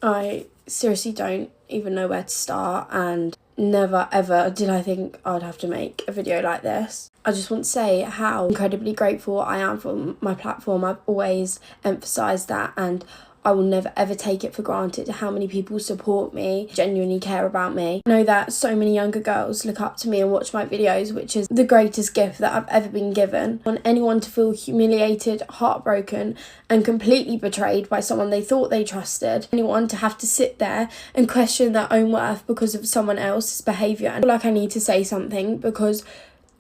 I seriously don't even know where to start, and never ever did I think I'd have to make a video like this. I just want to say how incredibly grateful I am for my platform. I've always emphasised that, and I will never ever take it for granted how many people support me, genuinely care about me. I know that so many younger girls look up to me and watch my videos, which is the greatest gift that I've ever been given. I want anyone to feel humiliated, heartbroken and completely betrayed by someone they thought they trusted. Anyone to have to sit there and question their own worth because of someone else's behaviour. And I feel like I need to say something, because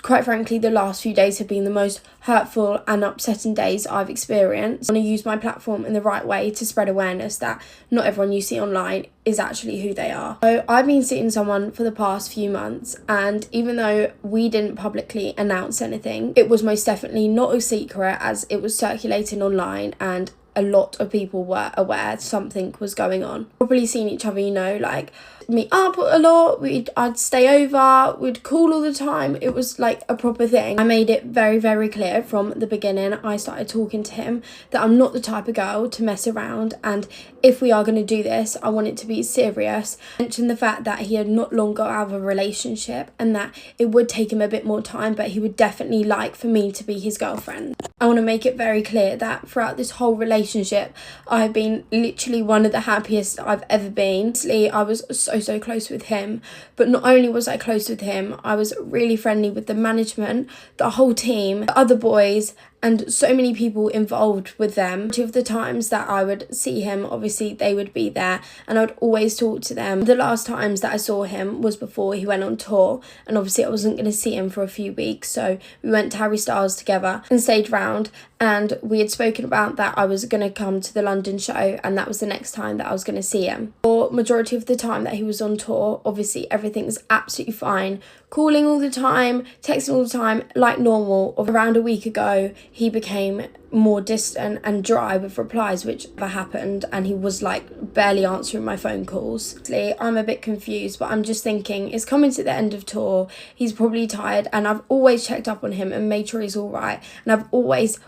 quite frankly, the last few days have been the most hurtful and upsetting days I've experienced. I want to use my platform in the right way to spread awareness that not everyone you see online is actually who they are. So I've been seeing someone for the past few months, and even though we didn't publicly announce anything, it was most definitely not a secret, as it was circulating online and a lot of people were aware something was going on. Probably seen each other, like meet up a lot, I'd stay over, we'd call all the time. It was like a proper thing. I made it very, very clear from the beginning. I started talking to him that I'm not the type of girl to mess around, and if we are going to do this, I want it to be serious. I mentioned the fact that he had not long got out of a relationship and that it would take him a bit more time, but he would definitely like for me to be his girlfriend. I want to make it very clear that throughout this whole relationship, I've been literally one of the happiest I've ever been. Honestly, I was so close with him, but not only was I close with him, I was really friendly with the management, the whole team, the other boys, and so many people involved with them. Two of the times that I would see him, obviously they would be there and I would always talk to them. The last times that I saw him was before he went on tour, and obviously I wasn't going to see him for a few weeks, so we went to Harry Styles together and stayed round, and we had spoken about that I was going to come to the London show, and that was the next time that I was going to see him. For majority of the time that he was on tour, obviously everything was absolutely fine, calling all the time, texting all the time like normal. Around a week ago, he became more distant and dry with replies, which never happened, and he was like barely answering my phone calls. I'm a bit confused, but I'm just thinking it's coming to the end of tour, he's probably tired, and I've always checked up on him and made sure he's all right, and I've always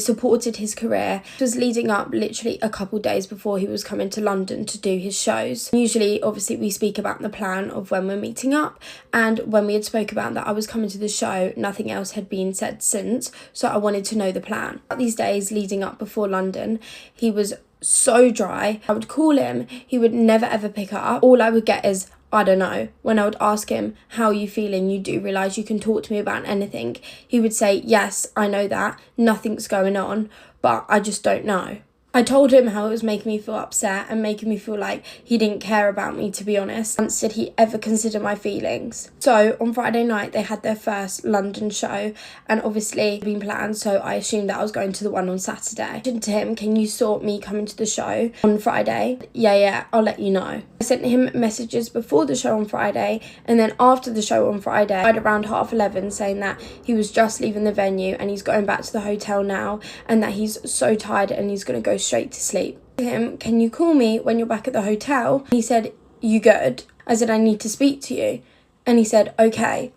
supported his career. It was leading up literally a couple days before he was coming to London to do his shows. Usually obviously we speak about the plan of when we're meeting up, and when we had spoke about that I was coming to the show, nothing else had been said since, so I wanted to know the plan. These days leading up before London, he was so dry. I would call him, he would never ever pick up. All I would get is, I don't know. When I would ask him, how are you feeling? You do realise you can talk to me about anything. He would say, yes, I know that. Nothing's going on, but I just don't know. I told him how it was making me feel upset and making me feel like he didn't care about me, to be honest. Once did he ever consider my feelings. So on Friday night, they had their first London show, and obviously it had been planned, so I assumed that I was going to the one on Saturday. I said to him, can you sort me coming to the show on Friday? Yeah, I'll let you know. I sent him messages before the show on Friday, and then after the show on Friday, I'd around 11:30 saying that he was just leaving the venue and he's going back to the hotel now, and that he's so tired and he's going to go straight to sleep. I asked him, can you call me when you're back at the hotel? He said, you good? I said, I need to speak to you. And he said, okay.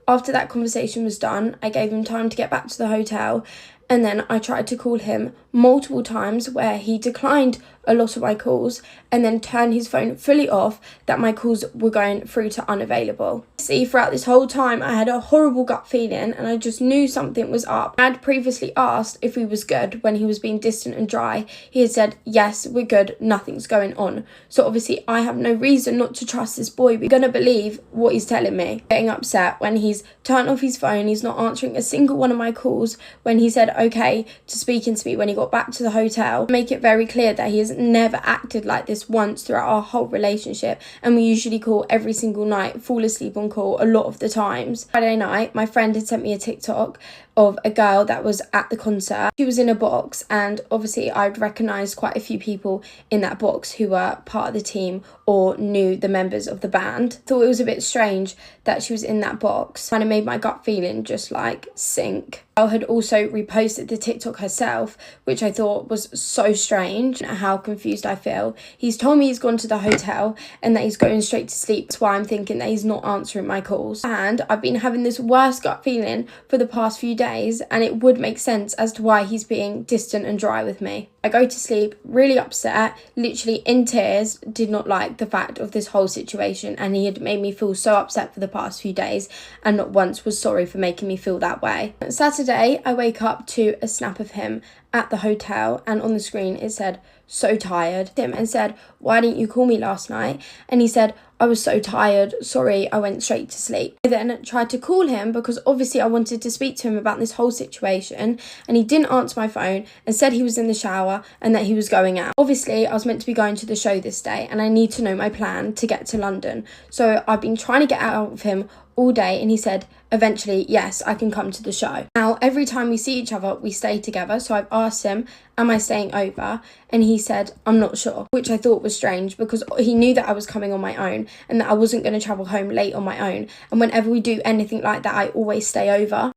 After that conversation was done, I gave him time to get back to the hotel, and then I tried to call him multiple times where he declined a lot of my calls and then turned his phone fully off, that my calls were going through to unavailable. See, throughout this whole time I had a horrible gut feeling and I just knew something was up. I had previously asked if he was good when he was being distant and dry. He had said, yes, we're good, nothing's going on. So obviously I have no reason not to trust this boy. We're gonna believe what he's telling me. Getting upset when he's turned off his phone, he's not answering a single one of my calls, when he said okay to speaking to me when he got back to the hotel. Make it very clear that he has never acted like this once throughout our whole relationship, and we usually call every single night, fall asleep on call a lot of the times. Friday night, my friend had sent me a TikTok of a girl that was at the concert. She was in a box, and obviously I'd recognised quite a few people in that box who were part of the team or knew the members of the band. Thought it was a bit strange that she was in that box. Kind of made my gut feeling just like sink. Elle had also reposted the TikTok herself, which I thought was so strange. How confused I feel. He's told me he's gone to the hotel and that he's going straight to sleep. That's why I'm thinking that he's not answering my calls. And I've been having this worst gut feeling for the past few days days, and it would make sense as to why he's being distant and dry with me. I go to sleep really upset, literally in tears, did not like the fact of this whole situation, and he had made me feel so upset for the past few days and not once was sorry for making me feel that way. Saturday, I wake up to a snap of him at the hotel, and on the screen it said, "So tired," and said, "Why didn't you call me last night?" And he said, "I was so tired, sorry, I went straight to sleep." I then tried to call him because obviously I wanted to speak to him about this whole situation, and he didn't answer my phone and said he was in the shower and that he was going out. Obviously, I was meant to be going to the show this day, and I need to know my plan to get to London. So I've been trying to get out of him all day, and he said eventually, yes, I can come to the show. Now, every time we see each other, we stay together. So I've asked him, am I staying over? And he said, I'm not sure, which I thought was strange because he knew that I was coming on my own and that I wasn't going to travel home late on my own. And whenever we do anything like that, I always stay over.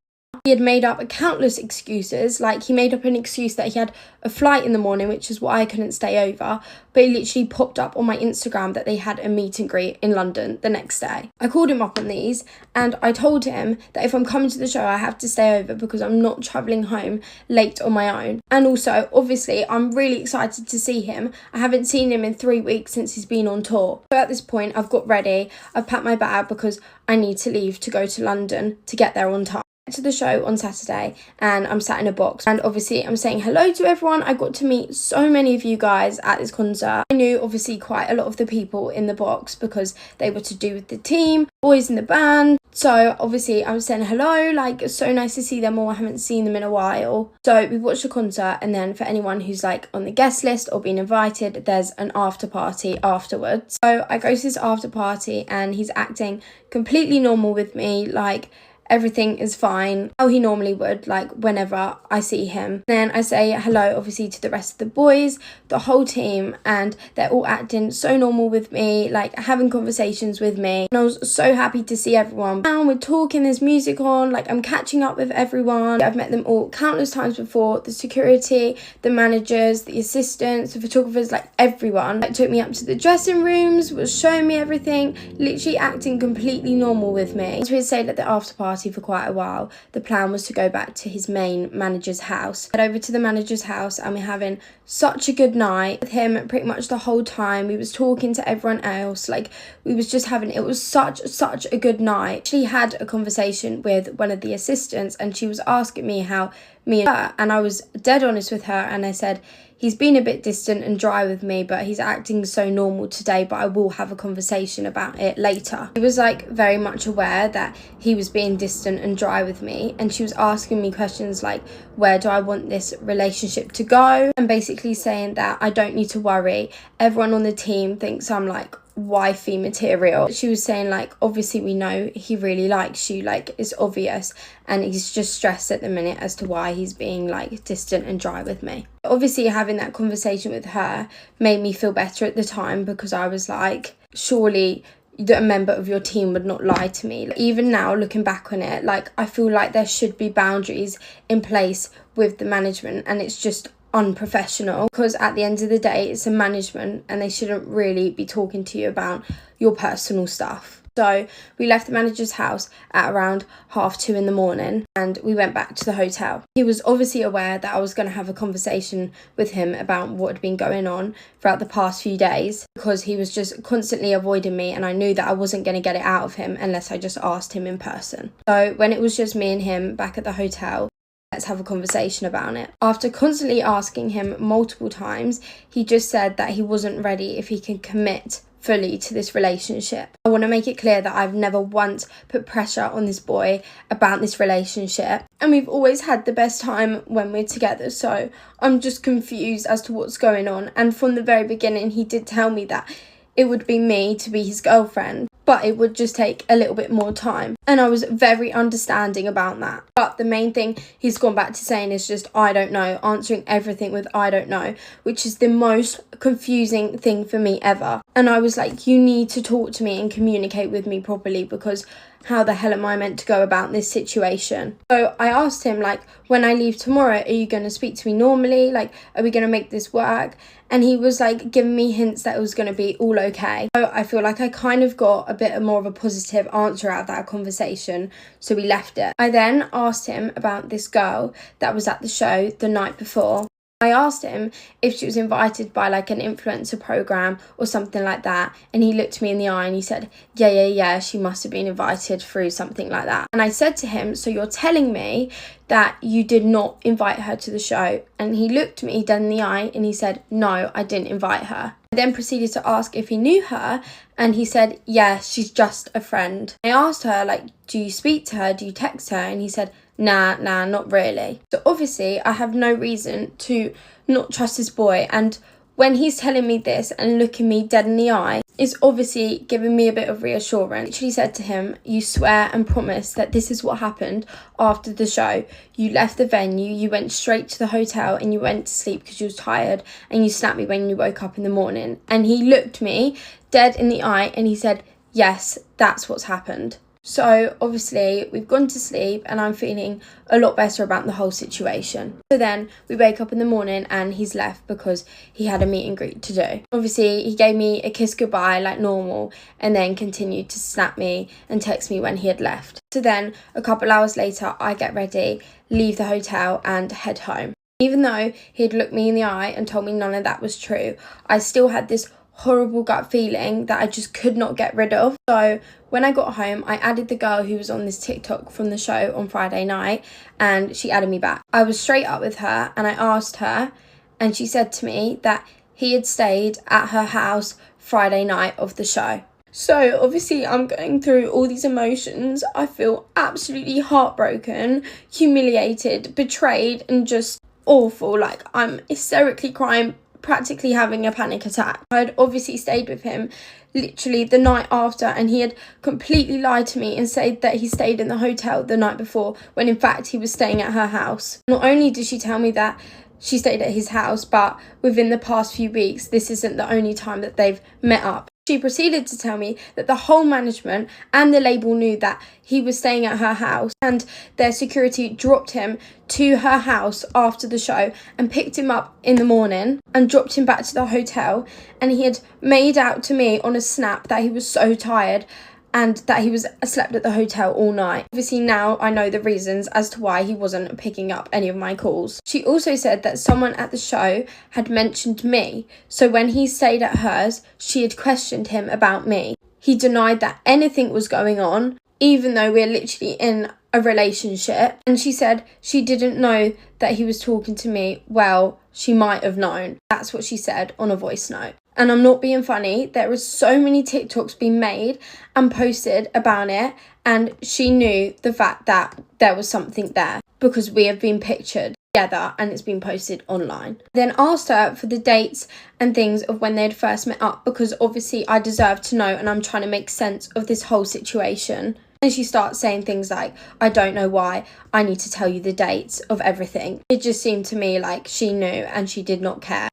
He had made up countless excuses, like he made up an excuse that he had a flight in the morning, which is why I couldn't stay over, but it literally popped up on my Instagram that they had a meet and greet in London the next day. I called him up on these and I told him that if I'm coming to the show, I have to stay over because I'm not travelling home late on my own. And also, obviously, I'm really excited to see him. I haven't seen him in 3 weeks since he's been on tour. So at this point, I've got ready, I've packed my bag because I need to leave to go to London to get there on time. To the show on Saturday, and I'm sat in a box, and obviously I'm saying hello to everyone. I got to meet so many of you guys at this concert. I knew obviously quite a lot of the people in the box because they were to do with the team, boys in the band. So obviously I was saying hello, like it's so nice to see them all. I haven't seen them in a while. So we watched the concert, and then for anyone who's like on the guest list or been invited, there's an after party afterwards. So I go to this after party and he's acting completely normal with me, like everything is fine, how he normally would, like whenever I see him. Then I say hello obviously to the rest of the boys, the whole team, and they're all acting so normal with me, like having conversations with me, and I was so happy to see everyone. Now we're talking, there's music on, like I'm catching up with everyone. I've met them all countless times before, the security, the managers, the assistants, the photographers, like everyone. Like took me up to the dressing rooms, was showing me everything, literally acting completely normal with me. As we had stayed at the after party for quite a while, the plan was to go back to his main manager's house. Head over to the manager's house, and we're having such a good night with him pretty much the whole time. We was talking to everyone else, like we was just having, it was such a good night. She had a conversation with one of the assistants, and she was asking me how me and her, and I was dead honest with her, and I said, he's been a bit distant and dry with me, but he's acting so normal today, but I will have a conversation about it later. He was like very much aware that he was being distant and dry with me, and she was asking me questions like, where do I want this relationship to go? And basically saying that I don't need to worry. Everyone on the team thinks I'm like wifey material. She was saying like, obviously we know he really likes you, like it's obvious, and he's just stressed at the minute as to why he's being like distant and dry with me. Obviously having that conversation with her made me feel better at the time because I was like, surely that a member of your team would not lie to me. Even now looking back on it, like I feel like there should be boundaries in place with the management, and it's just unprofessional because at the end of the day it's a management and they shouldn't really be talking to you about your personal stuff. So we left the manager's house at around 2:30 in the morning, and we went back to the hotel. He was obviously aware that I was going to have a conversation with him about what had been going on throughout the past few days, because he was just constantly avoiding me, and I knew that I wasn't going to get it out of him unless I just asked him in person. So when it was just me and him back at the hotel, let's have a conversation about it. After constantly asking him multiple times, he just said that he wasn't ready if he could commit fully to this relationship. I want to make it clear that I've never once put pressure on this boy about this relationship, and we've always had the best time when we're together, so I'm just confused as to what's going on. And from the very beginning he did tell me that it would be me to be his girlfriend, but it would just take a little bit more time, and I was very understanding about that. But the main thing he's gone back to saying is just I don't know, answering everything with I don't know, which is the most confusing thing for me ever. And I was like, you need to talk to me and communicate with me properly, because how the hell am I meant to go about this situation? So I asked him, like, when I leave tomorrow, are you going to speak to me normally? Like, are we going to make this work? And he was like giving me hints that it was going to be all okay. So I feel like I kind of got a bit more of a positive answer out of that conversation. So we left it. I then asked him about this girl that was at the show the night before. I asked him if she was invited by like an influencer program or something like that, and he looked me in the eye and he said, yeah, she must have been invited through something like that. And I said to him, so you're telling me that you did not invite her to the show? And he looked me dead in the eye and he said, no, I didn't invite her. I then proceeded to ask if he knew her, and he said, yeah, she's just a friend. I asked her, like, do you speak to her? Do you text her? And he said, nah, not really. So obviously I have no reason to not trust this boy, and when he's telling me this and looking me dead in the eye, it's obviously giving me a bit of reassurance. I literally said to him, you swear and promise that this is what happened after the show. You left the venue, you went straight to the hotel and you went to sleep because you was tired, and you snapped me when you woke up in the morning. And he looked me dead in the eye and he said, yes, that's what's happened. So obviously we've gone to sleep and I'm feeling a lot better about the whole situation. So then we wake up in the morning and he's left because he had a meet and greet to do. Obviously he gave me a kiss goodbye like normal, and then continued to snap me and text me when he had left. So then a couple hours later I get ready, leave the hotel and head home. Even though he'd looked me in the eye and told me none of that was true, I still had this horrible gut feeling that I just could not get rid of. So when I got home, I added the girl who was on this TikTok from the show on Friday night, and she added me back. I was straight up with her and I asked her, and she said to me that he had stayed at her house Friday night of the show. So obviously I'm going through all these emotions. I feel absolutely heartbroken, humiliated, betrayed, and just awful. Like, I'm hysterically crying, practically having a panic attack. I had obviously stayed with him literally the night after, and he had completely lied to me and said that he stayed in the hotel the night before, when in fact he was staying at her house. Not only did she tell me that she stayed at his house, but within the past few weeks, this isn't the only time that they've met up. She proceeded to tell me that the whole management and the label knew that he was staying at her house, and their security dropped him to her house after the show and picked him up in the morning and dropped him back to the hotel. And he had made out to me on a snap that he was so tired and that he was slept at the hotel all night. Obviously now I know the reasons as to why he wasn't picking up any of my calls. She also said that someone at the show had mentioned me, so when he stayed at hers, she had questioned him about me. He denied that anything was going on, even though we're literally in a relationship, and she said she didn't know that he was talking to me. Well, she might have known. That's what she said on a voice note. And I'm not being funny, there was so many TikToks being made and posted about it, and she knew the fact that there was something there because we have been pictured together and it's been posted online. Then asked her for the dates and things of when they'd first met up, because obviously I deserve to know and I'm trying to make sense of this whole situation. And she starts saying things like, I don't know why I need to tell you the dates of everything. It just seemed to me like she knew and she did not care.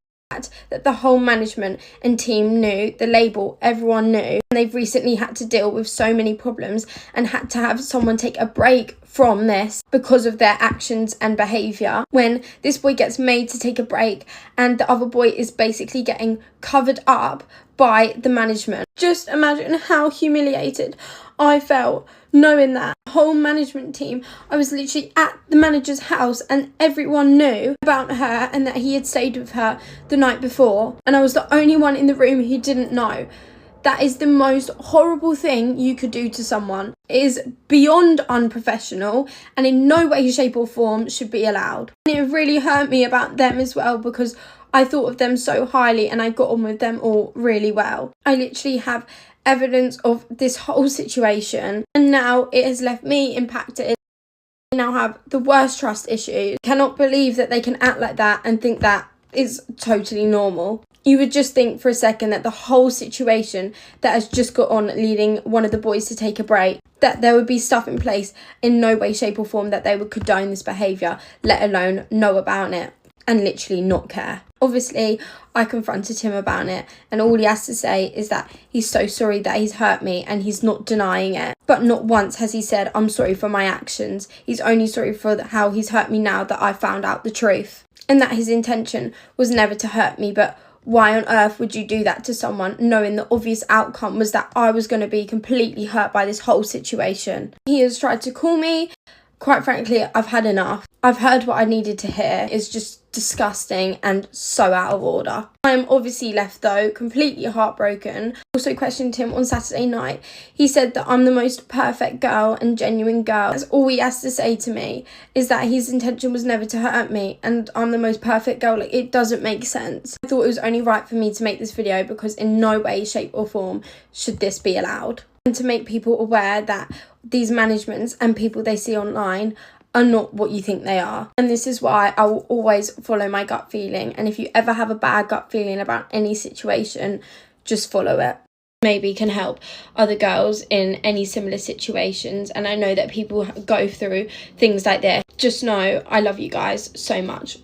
That the whole management and team knew, the label, everyone knew, and they've recently had to deal with so many problems and had to have someone take a break from this because of their actions and behaviour. When this boy gets made to take a break and the other boy is basically getting covered up by the management. Just imagine how humiliated I felt knowing that whole management team, I was literally at the manager's house and everyone knew about her and that he had stayed with her the night before, and I was the only one in the room who didn't know. That is the most horrible thing you could do to someone. It is beyond unprofessional and in no way, shape or form should be allowed. And it really hurt me about them as well, because I thought of them so highly and I got on with them all really well. I literally have evidence of this whole situation, and now it has left me impacted. I now have the worst trust issues. Cannot believe that they can act like that and think that is totally normal. You would just think for a second that the whole situation that has just got on, leading one of the boys to take a break, that there would be stuff in place in no way, shape or form that they would condone this behaviour, let alone know about it. and literally not care. Obviously, I confronted him about it, and all he has to say is that he's so sorry that he's hurt me, and he's not denying it. But not once has he said, I'm sorry for my actions. He's only sorry for how he's hurt me now that I found out the truth. And that his intention was never to hurt me, but why on earth would you do that to someone knowing the obvious outcome was that I was going to be completely hurt by this whole situation? He has tried to call me. Quite frankly, I've had enough. I've heard what I needed to hear. It's just disgusting and so out of order. I'm obviously left though completely heartbroken. Also questioned him on Saturday night. He said that I'm the most perfect girl and genuine girl. That's all he has to say to me, is that his intention was never to hurt me and I'm the most perfect girl. Like, it doesn't make sense. I thought it was only right for me to make this video because in no way, shape or form should this be allowed. And to make people aware that these managements and people they see online are not what you think they are. And this is why I will always follow my gut feeling. And if you ever have a bad gut feeling about any situation, just follow it. Maybe can help other girls in any similar situations. And I know that people go through things like this. Just know I love you guys so much.